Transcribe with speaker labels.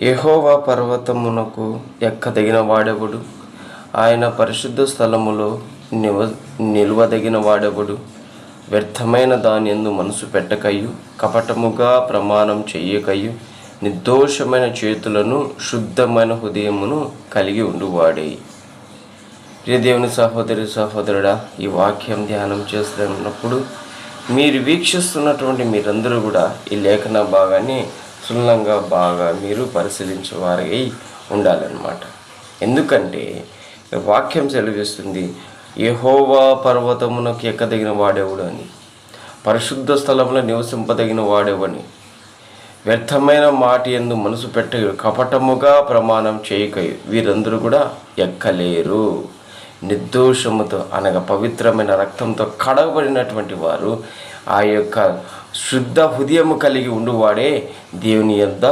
Speaker 1: యెహోవా పర్వతమునకు ఎక్కదగిన వాడెవడు? ఆయన పరిశుద్ధ స్థలములో నిలువదగిన వాడెవడు? వ్యర్థమైన దానియందు మనసు పెట్టకయు, కపటముగా ప్రమాణం చెయ్యకయు, నిర్దోషమైన చేతులను శుద్ధమైన హృదయమును కలిగి ఉండువాడే. ప్రియ దేవుని సహోదరి సహోదరుడా, ఈ వాక్యం ధ్యానం చేస్తున్నప్పుడు మీరు వీక్షిస్తున్నటువంటి మీరందరూ కూడా ఈ లేఖన భాగాన్ని క్షుణ్ణంగా బాగా మీరు పరిశీలించేవారై ఉండాలన్నమాట. ఎందుకంటే వాక్యం సెలవిస్తుంది, యెహోవా పర్వతమునకు ఎక్కదగిన వాడెవడు అని, పరిశుద్ధ స్థలంలో నివసింపదగిన వాడెవని, వ్యర్థమైన మాట యందు మనసు పెట్టు, కపటముగా ప్రమాణం చేయకయు, వీరందరూ కూడా ఎక్కలేరు. నిర్దోషముతో అనగా పవిత్రమైన రక్తంతో కడగబడినటువంటి వారు, ఆ యొక్క శుద్ధ హృదయము కలిగి ఉండువాడే దేవుని యొద్ద